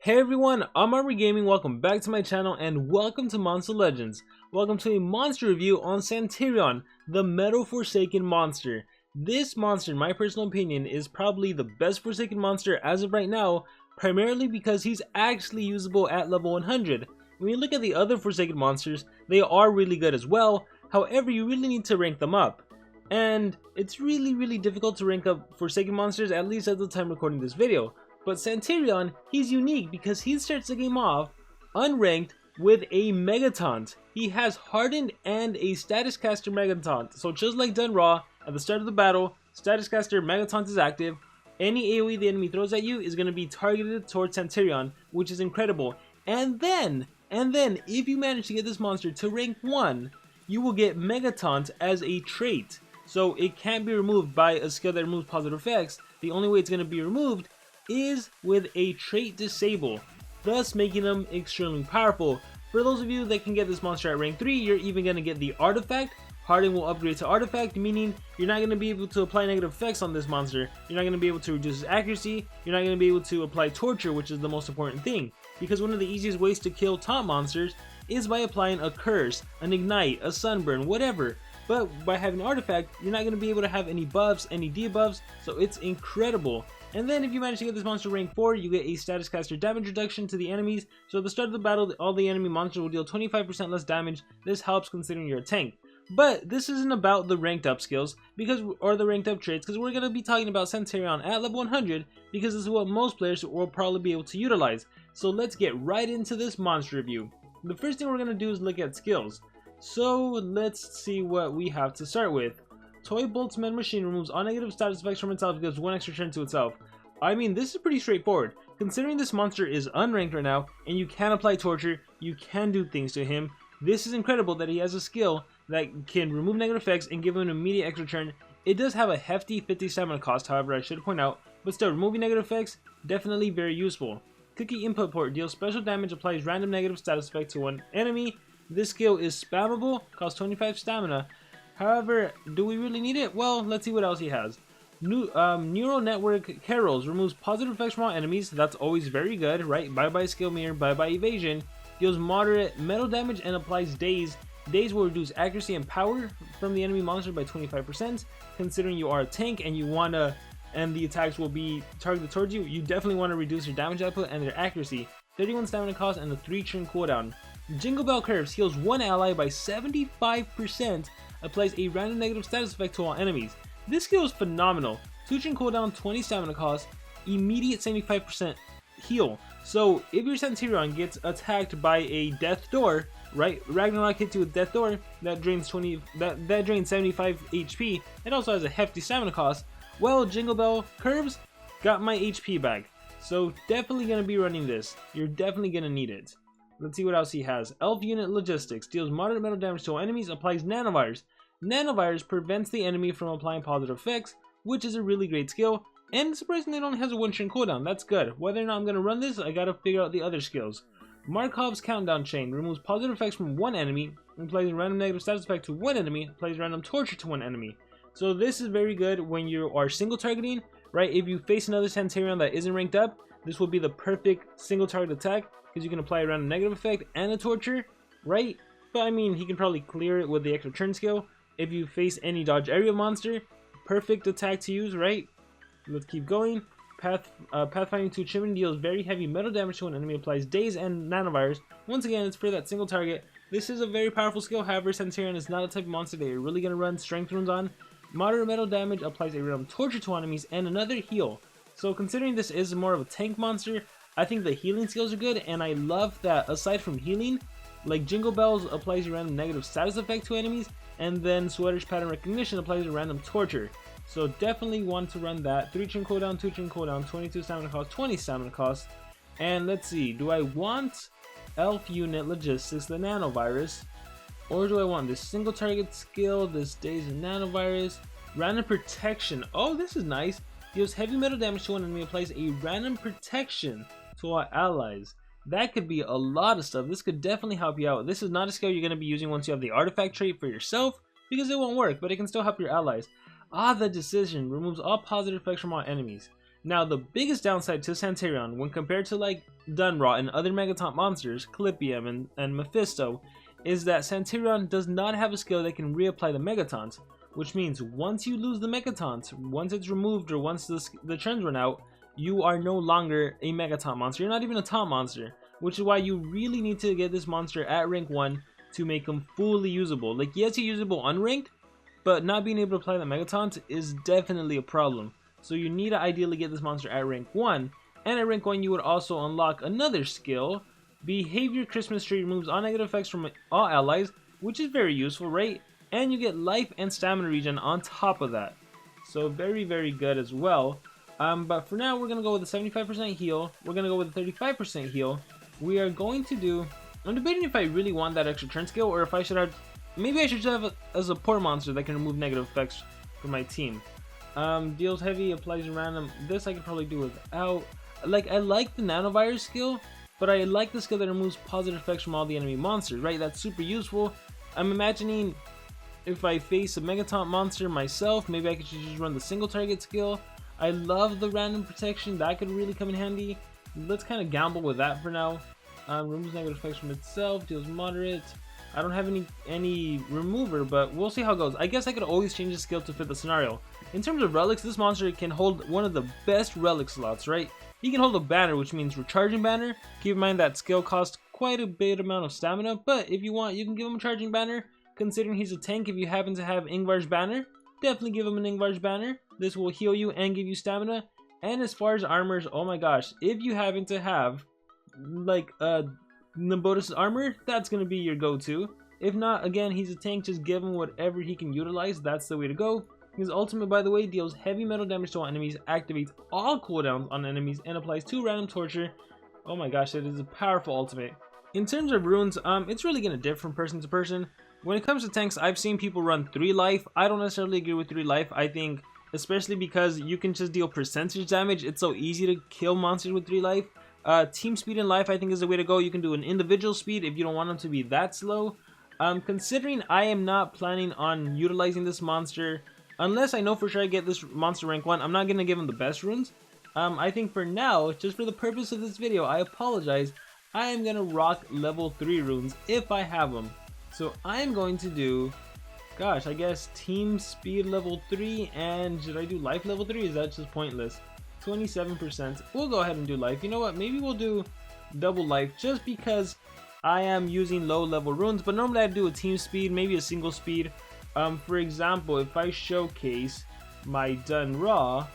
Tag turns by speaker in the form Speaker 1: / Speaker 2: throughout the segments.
Speaker 1: Hey everyone, I'm Armor Gaming, welcome back to my channel and welcome to Monster Legends. Welcome to a monster review on Santerion, the Metal Forsaken monster. This monster, in my personal opinion, is probably the best Forsaken monster as of right now, primarily because he's actually usable at level 100. When you look at the other Forsaken monsters, they are really good as well, however you really need to rank them up. And it's really difficult to rank up Forsaken monsters, at least at the time recording this video. But Santerion, he's unique because he starts the game off unranked with a Megataunt. He has Hardened and a Status Caster Megataunt. So just like done raw, at the start of the battle, Status Caster Megataunt is active. Any AoE the enemy throws at you is going to be targeted towards Santerion, which is incredible. And then, if you manage to get this monster to rank 1, you will get Megataunt as a trait. So it can't be removed by a skill that removes positive effects. The only way it's going to be removed is with a trait disable, thus making them extremely powerful. For those of you that can get this monster at rank 3, you're even going to get the artifact. Harden will upgrade to artifact, meaning you're not going to be able to apply negative effects on this monster. You're not going to be able to reduce his accuracy. You're not going to be able to apply torture, which is the most important thing, because one of the easiest ways to kill taunt monsters is by applying a curse, an ignite, a sunburn, whatever. But by having an artifact, you're not going to be able to have any buffs, any debuffs, so it's incredible. And then if you manage to get this monster rank 4, you get a Status Caster damage reduction to the enemies. So at the start of the battle, all the enemy monsters will deal 25% less damage. This helps considering you're a tank. But this isn't about the ranked up skills, or the ranked up traits, because we're going to be talking about Santerion at level 100, because this is what most players will probably be able to utilize. So let's get right into this monster review. The first thing we're going to do is look at skills. So let's see what we have to start with. Toy Boltzmann Machine removes all negative status effects from itself and gives 1 extra turn to itself. I mean, this is pretty straightforward. Considering this monster is unranked right now, and you can apply torture, you can do things to him. This is incredible that he has a skill that can remove negative effects and give him an immediate extra turn. It does have a hefty 50 stamina cost, however, I should point out, but still, removing negative effects, definitely very useful. Cookie Input Port deals special damage, applies random negative status effect to one enemy. This skill is spammable, costs 25 stamina. However, do we really need it? Well, let's see what else he has. Neural Network Carols removes positive effects from all enemies. That's always very good, right? Bye-bye Skill Mirror, bye-bye Evasion. Deals moderate metal damage and applies Daze. Daze will reduce accuracy and power from the enemy monster by 25%. Considering you are a tank and and the attacks will be targeted towards you, you definitely want to reduce your damage output and their accuracy. 31 stamina cost and a 3-turn cooldown. Jingle Bell Curves heals one ally by 75%, applies a random negative status effect to all enemies. This skill is phenomenal. 2-turn cooldown, 20 stamina cost, immediate 75% heal. So if your Santerion gets attacked by a death door, right? Ragnarök hits you with death door, that drains 75 HP. It also has a hefty stamina cost. Well, Jingle Bell Curves got my HP back. So definitely gonna be running this. You're definitely gonna need it. Let's see what else he has. Elf Unit Logistics deals moderate metal damage to all enemies, applies nanovirus. Nanovirus prevents the enemy from applying positive effects, which is a really great skill, and surprisingly it only has a 1-turn cooldown. That's good. Whether or not I'm going to run this, I gotta figure out the other skills. Markov's Countdown Chain removes positive effects from one enemy, applies a random negative status effect to one enemy, applies random torture to one enemy. So this is very good when you are single targeting, right? If you face another Santerion that isn't ranked up, this will be the perfect single target attack, because you can apply a random negative effect and a torture, right? But I mean, he can probably clear it with the extra turn skill. If you face any dodge area monster, perfect attack to use, right? Let's keep going. Pathfinding 2 Chimney deals very heavy metal damage to an enemy, applies Daze and Nanovirus. Once again, it's for that single target. This is a very powerful skill, however, Santerion is not a type of monster that you're really going to run strength runes on. Moderate metal damage applies a random torture to enemies and another heal. So considering this is more of a tank monster, I think the healing skills are good, and I love that aside from healing, like Jingle Bells applies a random negative status effect to enemies, and then Sweater's Pattern Recognition applies a random torture. So definitely want to run that. 3-turn cooldown, 2-turn cooldown, 22 stamina cost, 20 stamina cost. And let's see, do I want Elf Unit Logistics, the Nanovirus, or do I want this single target skill, this Daze and Nanovirus? Random Protection, oh this is nice. Deals heavy metal damage to one enemy, applies a random protection to our allies. That could be a lot of stuff. This could definitely help you out. This is not a skill you're going to be using once you have the artifact trait for yourself, because it won't work, but it can still help your allies. The Decision removes all positive effects from all enemies. Now, the biggest downside to Santerion when compared to like Dunraw and other Megaton monsters, Clipium and Mephisto, is that Santerion does not have a skill that can reapply the Megatons, which means once you lose the Megatons, once it's removed or once the trends run out, you are no longer a Megaton monster. You're not even a taunt monster, which is why you really need to get this monster at rank 1 to make him fully usable. Like, yes, he's usable unranked, but not being able to apply the Megatons is definitely a problem. So you need to ideally get this monster at rank 1, and at rank 1 you would also unlock another skill. Behavior Christmas Tree removes all negative effects from all allies, which is very useful, right? And you get life and stamina regen on top of that. So very, very good as well. But for now, we're going to go with a 75% heal. We're going to go with a 35% heal. We are going to do... I'm debating if I really want that extra turn skill, or if I should have... Maybe I should have a support monster that can remove negative effects for my team. Deals heavy, applies random. This I could probably do without. Like, I like the nanovirus skill, but I like the skill that removes positive effects from all the enemy monsters, right? That's super useful. I'm imagining if I face a Megaton monster myself, maybe I could just run the single target skill. I love the random protection. That could really come in handy. Let's kind of gamble with that for now. Removes negative effects from itself, deals moderate. I don't have any remover, but we'll see how it goes. I guess I could always change the skill to fit the scenario. In terms of relics, this monster can hold one of the best relic slots, right? He can hold a banner, which means recharging banner. Keep in mind that skill costs quite a bit amount of stamina, but if you want, you can give him a charging banner. Considering he's a tank, if you happen to have Ingvar's banner, definitely give him an Ingvar's banner. This will heal you and give you stamina. And as far as armors, oh my gosh, if you happen to have like Nabodus' armor, that's gonna be your go-to. If not, again, he's a tank, just give him whatever he can utilize. That's the way to go. His ultimate, by the way, deals heavy metal damage to all enemies, activates all cooldowns on enemies, and applies 2 random torture. Oh my gosh, that is a powerful ultimate. In terms of runes, it's really gonna differ from person to person. When it comes to tanks, I've seen people run 3 life. I don't necessarily agree with 3 life. I think, especially because you can just deal percentage damage, it's so easy to kill monsters with 3 life. Team speed in life, I think, is the way to go. You can do an individual speed if you don't want them to be that slow. Considering I am not planning on utilizing this monster, unless I know for sure I get this monster rank 1, I'm not going to give him the best runes. I think for now, just for the purpose of this video, I apologize, I am going to rock level 3 runes if I have them. So I am going to do, gosh, I guess team speed level 3, and should I do life level 3? Is that just pointless? 27%. We'll go ahead and do life. You know what? Maybe we'll do double life just because I am using low level runes, but normally I'd do a team speed, maybe a single speed. For example, if I showcase my Dunraw,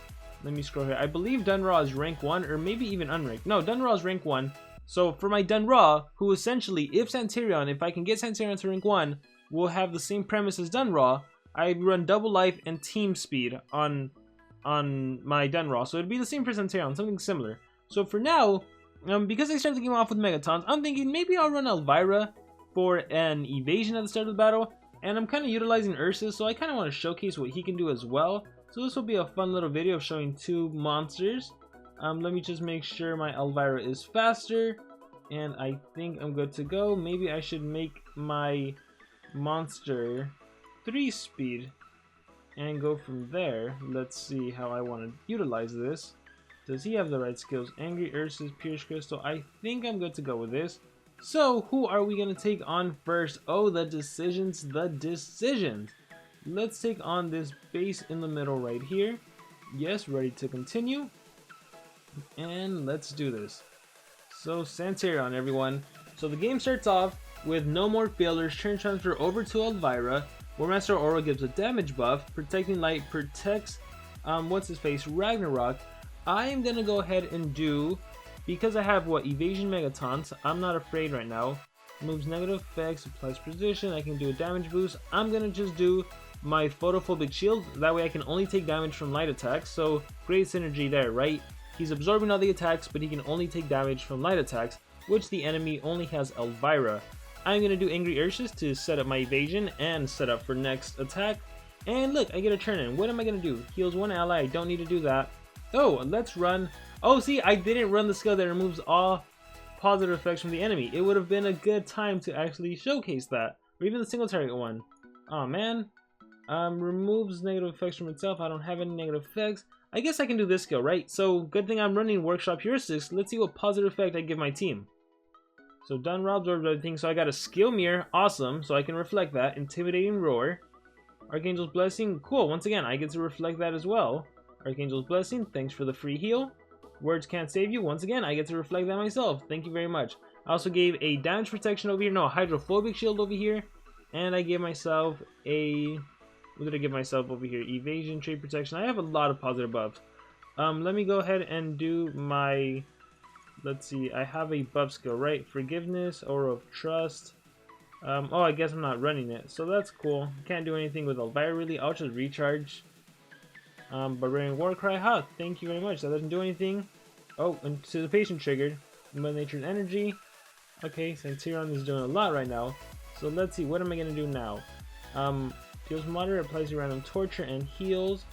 Speaker 1: let me scroll here. I believe Dunraw is rank 1 or maybe even unranked. No, Dunraw is rank 1. So for my Dunraw, who essentially, if I can get Santerion to rank 1, will have the same premise as Dunraw, I run double life and team speed on my Dunraw. So it'd be the same for Santerion, something similar. So for now, because I started the game off with Megatons, I'm thinking maybe I'll run Elvira for an evasion at the start of the battle. And I'm kind of utilizing Ursus, so I kind of want to showcase what he can do as well. So this will be a fun little video of showing 2 monsters. Let me just make sure my Elvira is faster. And I think I'm good to go. Maybe I should make my monster 3 speed and go from there. Let's see how I want to utilize this. Does he have the right skills? Angry Ursus, Pierce Crystal. I think I'm good to go with this. So, who are we going to take on first? Oh, the decisions. Let's take on this base in the middle right here. Yes, ready to continue. And let's do this. So, Santerion, everyone. So, the game starts off with no more failures. Turn transfer over to Elvira. Warmaster Aura gives a damage buff. Protecting Light protects, what's-his-face, Ragnarök. I am going to go ahead and do... Because I have, Evasion Megatons, I'm not afraid right now. Moves negative effects, applies precision, I can do a damage boost. I'm gonna just do my photophobic shield, that way I can only take damage from light attacks, so great synergy there, right? He's absorbing all the attacks, but he can only take damage from light attacks, which the enemy only has Elvira. I'm gonna do Angry Ursus to set up my evasion and set up for next attack. And look, I get a turn in. What am I gonna do? Heals 1 ally, I don't need to do that. Oh, let's run... Oh, see, I didn't run the skill that removes all positive effects from the enemy. It would have been a good time to actually showcase that. Or even the single target one. Oh man. Removes negative effects from itself. I don't have any negative effects. I guess I can do this skill, right? So good thing I'm running workshop heuristics. Let's see what positive effect I give my team. So done, Rob absorbed everything. So I got a skill mirror, awesome. So I can reflect that. Intimidating roar, Archangel's blessing, cool. Once again, I get to reflect that as well. Archangel's blessing, thanks for the free heal. Words can't save you. Once again, I get to reflect that myself. Thank you very much. I also gave a damage protection over here. No, hydrophobic shield over here. And I gave myself a... What did I give myself over here? Evasion, trade protection. I have a lot of positive buffs. Let me go ahead and do my... Let's see. I have a buff skill, right? Forgiveness, Aura of Trust. Oh, I guess I'm not running it. So that's cool. Can't do anything with Elvira, really. I'll just recharge. Barbarian Warcry. Huh, thank you very much. That doesn't do anything. Oh, anticipation triggered. Mother Nature's Energy. Okay, Santerion is doing a lot right now. So let's see. What am I going to do now? Deals moderate, applies a random torture, and heals.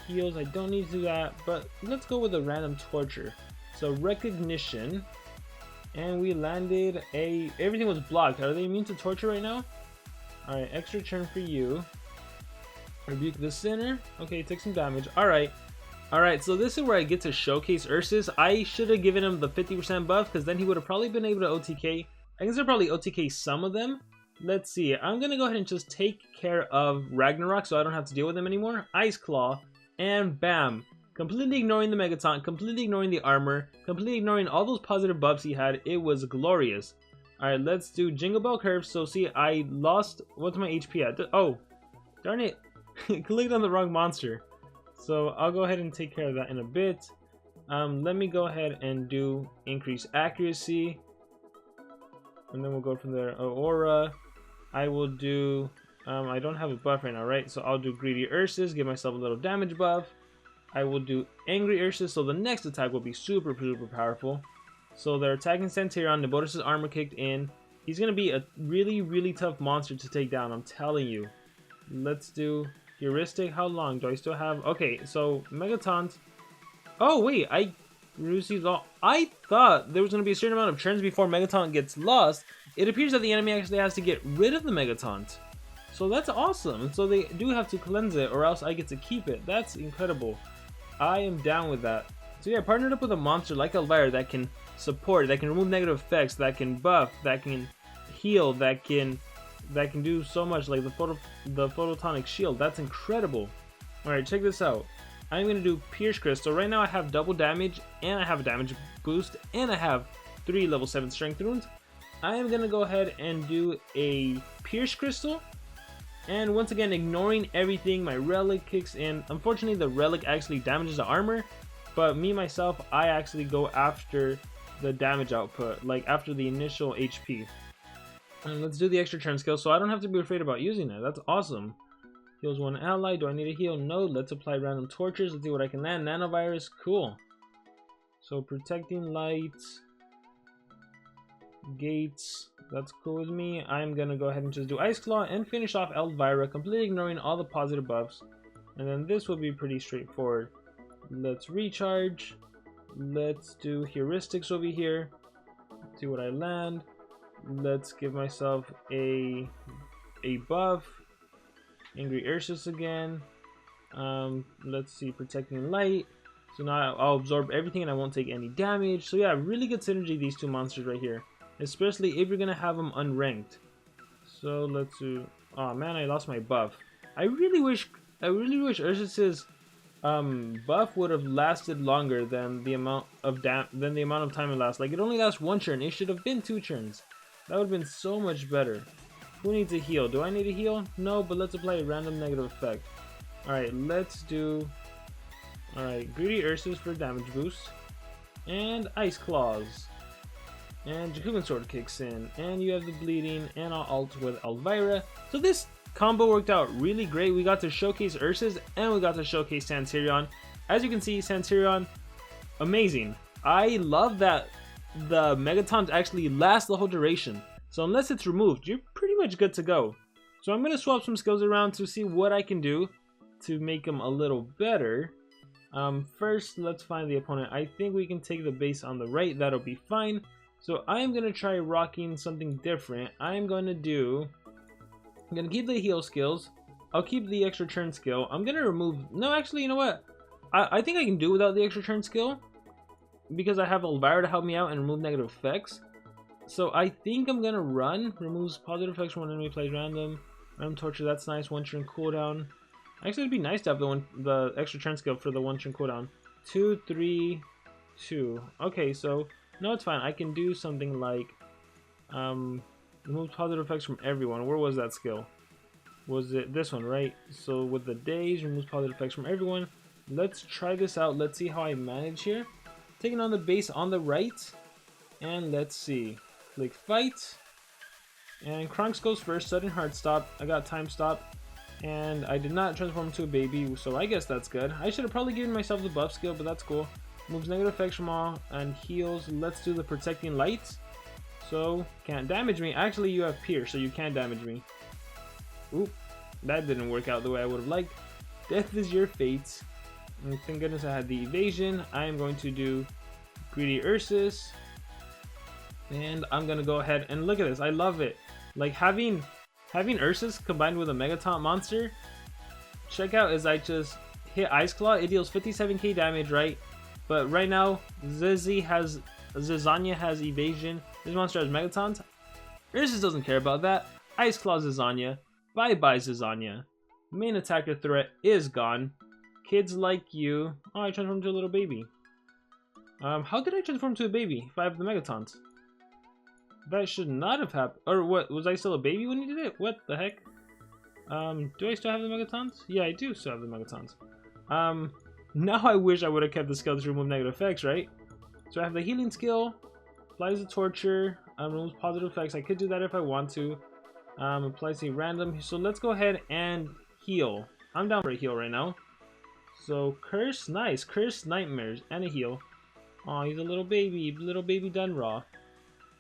Speaker 1: Heals, I don't need to do that, but let's go with a random torture. So recognition, and we landed a... Everything was blocked. Are they immune to torture right now? Alright, extra turn for you. Rebuke the sinner. Okay, take some damage. Alright. Alright, so this is where I get to showcase Ursus. I should have given him the 50% buff, because then he would have probably been able to OTK. I guess I'll probably OTK some of them. Let's see. I'm going to go ahead and just take care of Ragnarök so I don't have to deal with him anymore. Ice Claw. And bam. Completely ignoring the Megaton. Completely ignoring the armor. Completely ignoring all those positive buffs he had. It was glorious. Alright, let's do Jingle Bell Curve. So see, I lost... What's my HP at? Oh, darn it. Clicked on the wrong monster. So I'll go ahead and take care of that in a bit. Let me go ahead and do Increase Accuracy. And then we'll go from there. Aura. I will do... I don't have a buff right now, right? So I'll do Greedy Ursus, give myself a little damage buff. I will do Angry Ursus, so the next attack will be super powerful. So they're attacking Santerion, Nebotus' armor kicked in. He's going to be a really tough monster to take down, I'm telling you. Let's do Heuristic. How long do I still have? Okay, so Megatons. Oh wait, I received all... I thought there was going to be a certain amount of turns before Megaton gets lost. It appears that the enemy actually has to get rid of the Megatons. So that's awesome. So they do have to cleanse it or else I get to keep it. That's incredible. I am down with that. So yeah, I partnered up with a monster like Elvira that can support, that can remove negative effects, that can buff, that can heal, that can do so much, like the phototonic shield. That's incredible. Alright, check this out. I'm going to do Pierce Crystal. Right now I have double damage, and I have a damage boost, and I have 3 level 7 strength runes. I am going to go ahead and do a Pierce Crystal. And once again, ignoring everything, my Relic kicks in. Unfortunately, the Relic actually damages the armor, but me, myself, I actually go after the damage output, like after the initial HP. And let's do the extra turn skill, so I don't have to be afraid about using it. That's awesome. Heals one ally. Do I need a heal? No. Let's apply random tortures. Let's see what I can land. Nanovirus. Cool. So protecting light. Gates. That's cool with me. I'm gonna go ahead and just do Ice Claw and finish off Elvira, completely ignoring all the positive buffs. And then this will be pretty straightforward. Let's recharge. Let's do heuristics over here. Let's see what I land. Let's give myself a buff. Angry Ursus again. Let's see, protecting light. So now I'll absorb everything and I won't take any damage. So yeah, really good synergy, these two monsters right here. Especially if you're gonna have them unranked. So let's do... Oh man, I lost my buff. I really wish Ursus's buff would have lasted longer than the amount of time it lasts. Like, it only lasts 1 turn. It should have been 2 turns. That would have been so much better. Who needs a heal? Do I need a heal? No, but let's apply a random negative effect. Alright, let's do... Alright, Greedy Ursus for damage boost. And Ice Claws. And Jacobin Sword kicks in. And you have the bleeding. And I'll ult with Elvira. So this combo worked out really great. We got to showcase Ursus and we got to showcase Santerion. As you can see, Santerion, amazing. I love that the Megatons actually last the whole duration. So unless it's removed, you're pretty much good to go. So I'm going to swap some skills around to see what I can do to make them a little better. First, let's find the opponent. I think we can take the base on the right. That'll be fine. So I'm going to try rocking something different. I'm going to keep the heal skills. I'll keep the extra turn skill. I'm going to remove... No, actually, you know what? I think I can do without the extra turn skill, because I have Elvira to help me out and remove negative effects. So I think I'm gonna run. Removes positive effects when enemy plays random. Random torture, that's nice. 1 turn cooldown. Actually, it'd be nice to have the extra turn skill for the 1 turn cooldown. 2, 3, 2. Okay, so no, it's fine. I can do something like remove positive effects from everyone. Where was that skill? Was it this one, right? So with the days, removes positive effects from everyone. Let's try this out. Let's see how I manage here. Taking on the base on the right, and let's see. Click fight, and Krunks goes first. Sudden hard stop. I got time stop, and I did not transform into a baby, so I guess that's good. I should have probably given myself the buff skill, but that's cool. Moves negative effects from all and heals. Let's do the protecting light. So can't damage me. Actually, you have pierce, so you can't damage me. Oop, that didn't work out the way I would have liked. Death is your fate. And thank goodness I had the evasion. I am going to do Greedy Ursus. And I'm going to go ahead and look at this. I love it. Like having Ursus combined with a Megataunt monster. Check out as I just hit Ice Claw. It deals 57k damage, right? But right now, Zizania has evasion. This monster has Megataunt. Ursus doesn't care about that. Ice Claw Zizania. Bye bye Zizania. Main attacker threat is gone. Kids like you. Oh, I transformed into a little baby. How did I transform to a baby if I have the Megataunt? That should not have happened. Or what? Was I still a baby when you did it? What the heck? Do I still have the Megataunt? Yeah, I do still have the Megataunt. Now I wish I would have kept the skill to remove negative effects, right? So I have the healing skill, applies the torture, removes positive effects. I could do that if I want to. Applies a random. So let's go ahead and heal. I'm down for a heal right now. So curse, nice. Curse, nightmares, and a heal. Oh, he's a little baby done raw.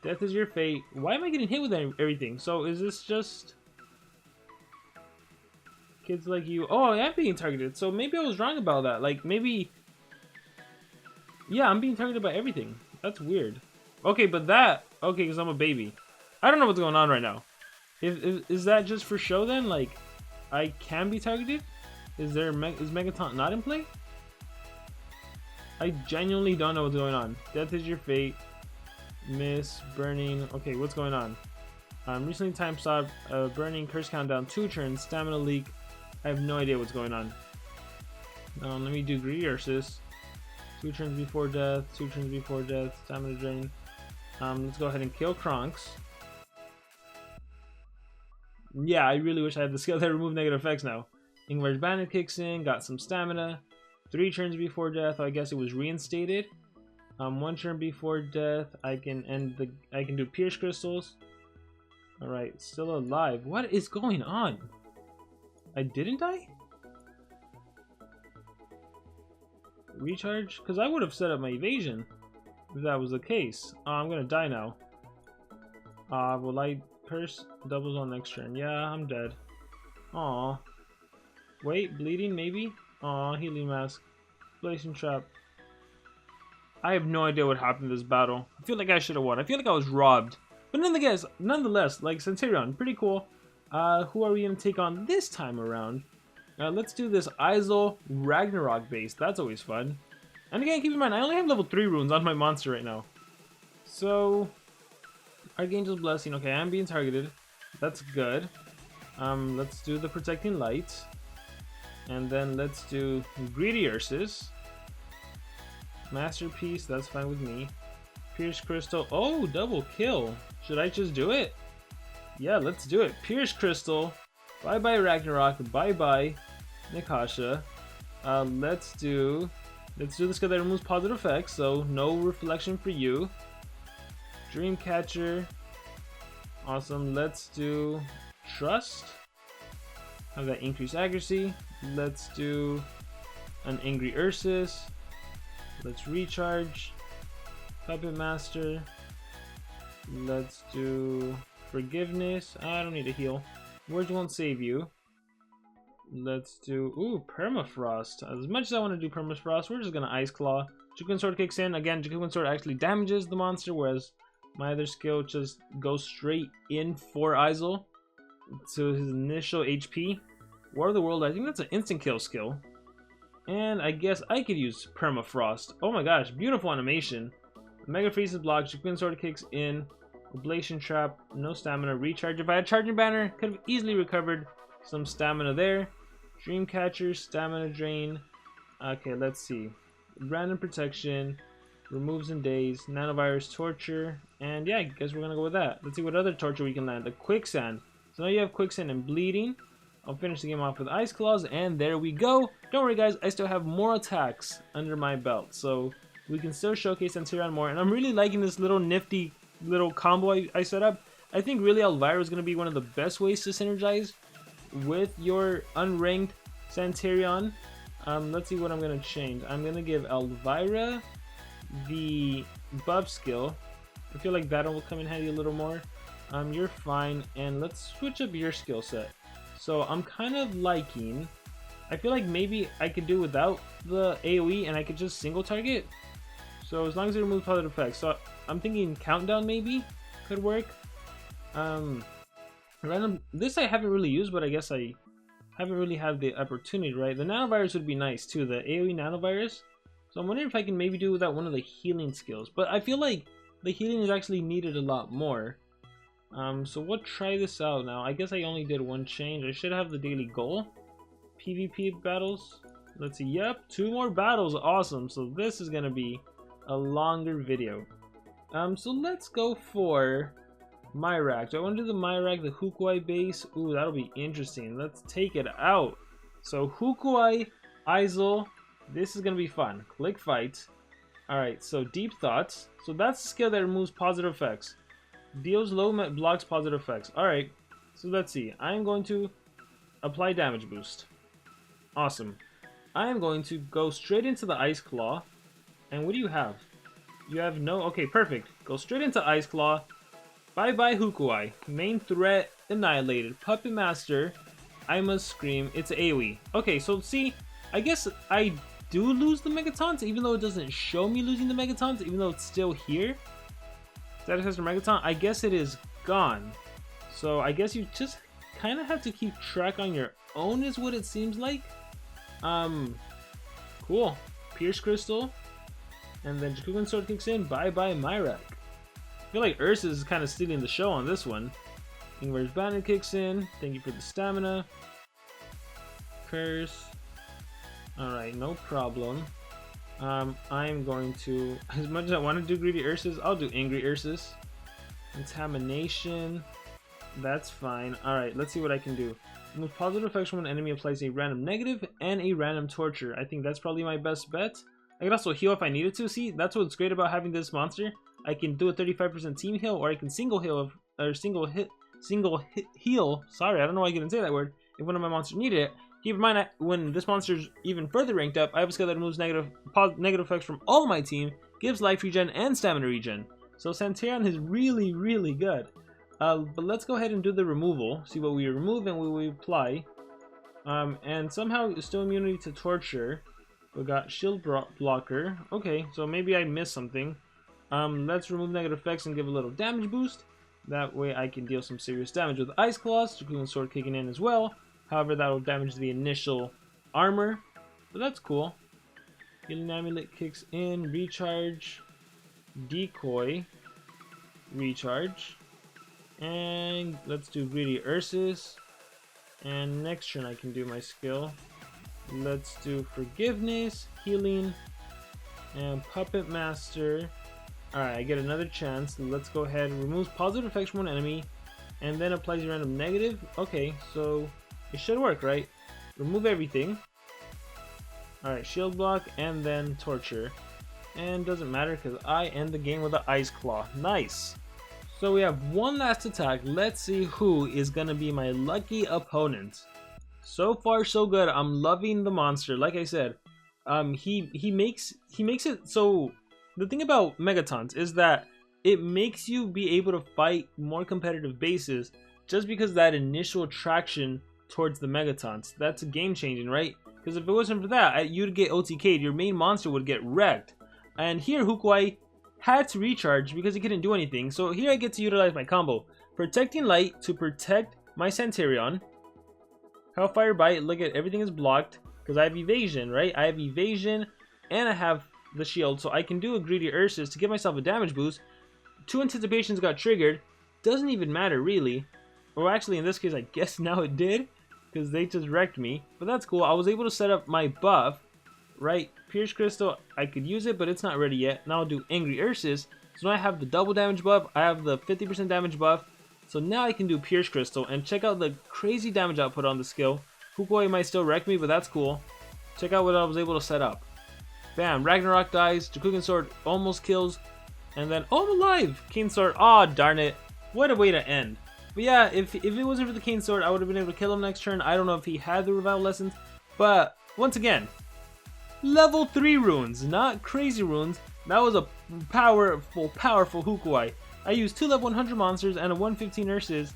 Speaker 1: Death is your fate. Why am I getting hit with everything? So is this just kids like you? Oh, I am being targeted. So maybe I was wrong about that. Like maybe, yeah, I'm being targeted by everything. That's weird. Okay, but that, okay, because I'm a baby. I don't know what's going on right now. Is that just for show then? Like, I can be targeted? Is Megataunt not in play? I genuinely don't know what's going on. Death is your fate. Miss, burning. Okay, what's going on? Recently time stop, burning, curse countdown, 2 turns, stamina leak. I have no idea what's going on. Let me do Greedy Ursus. 2 turns before death, 2 turns before death, stamina drain. Let's go ahead and kill Kronks. Yeah, I really wish I had the skill that remove negative effects now. Ingvar's Bandit kicks in, got some stamina. 3 turns before death, I guess it was reinstated. 1 turn before death, I can do Pierce Crystals. Alright, still alive. What is going on? I didn't die? Recharge? Because I would have set up my evasion if that was the case. I'm gonna die now. Will I curse? Doubles on next turn. Yeah, I'm dead. Aw. Wait, bleeding maybe? Aw, healing mask. Blazing trap. I have no idea what happened in this battle. I feel like I should have won. I feel like I was robbed. But nonetheless, like Santerion, pretty cool. Who are we gonna take on this time around? Let's do this Isol Ragnarök base. That's always fun. And again, keep in mind, I only have level 3 runes on my monster right now. So, Archangel's Blessing. Okay, I'm being targeted. That's good. Let's do the Protecting Light. And then let's do Greedy Ursus. Masterpiece, that's fine with me. Pierce Crystal. Oh, double kill. Should I just do it? Yeah, let's do it. Pierce Crystal. Bye bye Ragnarök. Bye bye Nikasha. Let's do the skill that removes positive effects, so no reflection for you. Dreamcatcher. Awesome. Let's do Trust. Have that increased accuracy. Let's do an Angry Ursus. Let's recharge. Puppet Master. Let's do Forgiveness. I don't need a heal. Words won't save you. Let's do, ooh, Permafrost. As much as I want to do Permafrost, we're just gonna Ice Claw. Jukun Sword kicks in. Again, Jukun Sword actually damages the monster, whereas my other skill just goes straight in for Isol to his initial HP. War of the World, I think that's an instant kill skill. And I guess I could use Permafrost. Oh my gosh, beautiful animation. Mega Freeze is blocked, Jaquin Sword kicks in, Ablation Trap, no stamina, recharge. If I had Charging Banner, could have easily recovered some stamina there. Dreamcatcher, stamina drain. Okay, let's see. Random protection, removes in days, nanovirus torture, and yeah, I guess we're gonna go with that. Let's see what other torture we can land. A quicksand. So now you have quicksand and bleeding. I'll finish the game off with ice claws, and there we go. Don't worry guys, I still have more attacks under my belt, so we can still showcase Santerion more. And I'm really liking this little nifty little combo I set up. I think really Elvira is gonna be one of the best ways to synergize with your unranked Santerion. Let's see what I'm gonna change. I'm gonna give Elvira the buff skill. I feel like that will come in handy a little more. You're fine, and let's switch up your skill set. So I'm kind of liking, I feel like maybe I could do without the AoE and I could just single target. So as long as it removes positive effects. So I'm thinking countdown maybe could work. Random, this I haven't really used, but I guess I haven't really had the opportunity, right? The nanovirus would be nice too, the AoE nanovirus. So I'm wondering if I can maybe do without one of the healing skills, but I feel like the healing is actually needed a lot more. So we'll try this out now. I guess I only did one change. I should have the daily goal. PvP battles. Let's see. Yep, 2 more battles. Awesome. So this is gonna be a longer video. So let's go for Myrak. Do I want to do the Myrak, the Hukuai base? Ooh, that'll be interesting. Let's take it out. So Hukuai, Isol. This is gonna be fun. Click fight. Alright, so Deep Thoughts. So that's the skill that removes positive effects. Deals low blocks positive effects. Alright, so let's see. I am going to apply damage boost. Awesome. I am going to go straight into the Ice Claw. And what do you have? You have no... Okay, perfect. Go straight into Ice Claw. Bye-bye Hukuai. Main threat annihilated. Puppet Master. I must scream. It's AoE. Okay, so see, I guess I do lose the Megatons, even though it doesn't show me losing the Megatons, even though it's still here. Status Tester Megaton, I guess it is gone. So I guess you just kind of have to keep track on your own is what it seems like. Cool. Pierce Crystal. And then Jakugan Sword kicks in. Bye-bye Myrak. I feel like Ursa is kind of stealing the show on this one. Ingvar's Banner kicks in. Thank you for the stamina. Curse. Alright, no problem. I'm going to, as much as I want to do Greedy Ursas, I'll do Angry Ursas. Contamination. That's fine. Alright, let's see what I can do. Remove positive effects from an enemy applies a random negative and a random torture. I think that's probably my best bet. I can also heal if I needed to. See, that's what's great about having this monster. I can do a 35% team heal, or I can single heal, or single heal. Sorry, I don't know why I couldn't say that word. If one of my monsters needed it. Keep in mind, when this monster's even further ranked up, I have a skill that removes negative effects from all my team, gives life regen and stamina regen. So Santerion is really, really good. But let's go ahead and do the removal. See what we remove and what we apply. And somehow still immunity to torture. We got shield blocker. Okay, so maybe I missed something. Let's remove negative effects and give a little damage boost. That way I can deal some serious damage with Ice Claws. Jakugan Sword kicking in as well. However, that will damage the initial armor. But that's cool. Healing Amulet kicks in. Recharge. Decoy. Recharge. And let's do Greedy Ursus. And next turn I can do my skill. Let's do Forgiveness. Healing. And Puppet Master. Alright, I get another chance. Let's go ahead and remove positive effects from one enemy. And then applies a random negative. Okay, so it should work, right? Remove everything. Alright, shield block and then torture. And doesn't matter because I end the game with an Ice Claw. Nice! So we have one last attack. Let's see who is going to be my lucky opponent. So far so good. I'm loving the monster. Like I said, he makes it so... The thing about Megatons is that it makes you be able to fight more competitive bases just because that initial attraction towards the Megatons. That's game changing, right? Because if it wasn't for that, you'd get OTK'd. Your main monster would get wrecked. And here Hukuai had to recharge because he couldn't do anything. So here I get to utilize my combo. Protecting Light to protect my Santerion. Hellfire Bite, look at everything is blocked. because I have evasion, right? I have evasion and I have the shield, so I can do a greedy Ursus to give myself a damage boost. 2 anticipations got triggered. Doesn't even matter really. Or actually in this case I guess now it did, because they just wrecked me. But that's cool. I was able to set up my buff, right? Pierce Crystal, I could use it, but it's not ready yet. Now I'll do Angry Ursus. So now I have the double damage buff, I have the 50% damage buff. So now I can do Pierce Crystal, and check out the crazy damage output on the skill. Hukoi might still wreck me, but that's cool. Check out what I was able to set up. Bam, Ragnarök dies, Jakugan Sword almost kills, and then, oh, I'm alive! Cane Sword, aw, darn it. What a way to end. But yeah, if it wasn't for the Cane Sword, I would have been able to kill him next turn. I don't know if he had the Revival Lessons, but once again, level 3 runes, not crazy runes. That was a powerful Hukoi. I used 2 level 100 monsters and a 115 Ursus,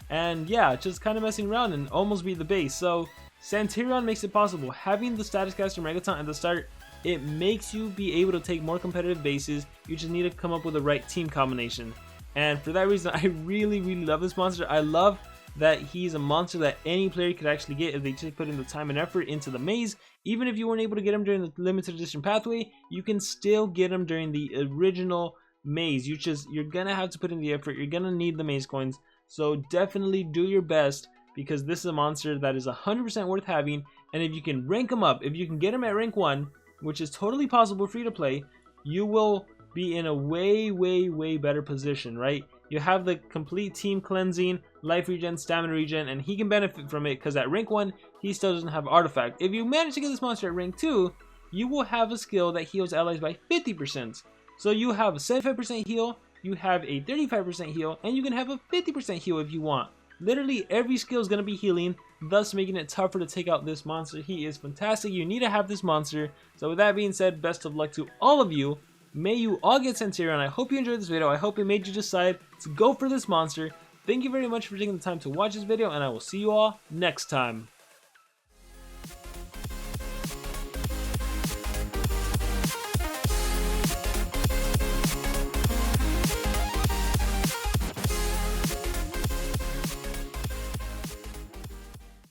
Speaker 1: and yeah, just kind of messing around and almost beat the base. So Santerion makes it possible. Having the Status Caster Megaton at the start, it makes you be able to take more competitive bases. You just need to come up with the right team combination. And for that reason, I really love this monster. I love that he's a monster that any player could actually get if they just put in the time and effort into the maze. Even if you weren't able to get him during the limited edition pathway, you can still get him during the original maze. You're gonna have to put in the effort. You're gonna need the maze coins. So definitely do your best, because this is a monster that is 100% worth having. And if you can rank him up, if you can get him at rank 1, which is totally possible free to play, you will be in a way better position, right? You have the complete team cleansing, life regen, stamina regen, and he can benefit from it because at rank 1 he still doesn't have artifact. If you manage to get this monster at rank 2, you will have a skill that heals allies by 50%. So you have a 75% heal, you have a 35% heal, and you can have a 50% heal if you want. Literally every skill is going to be healing, thus making it tougher to take out this monster. He is fantastic. You need to have this monster. So with that being said, best of luck to all of you. May you all get Santerion. I hope you enjoyed this video. I hope it made you decide to go for this monster. Thank you very much for taking the time to watch this video, and I will see you all next time.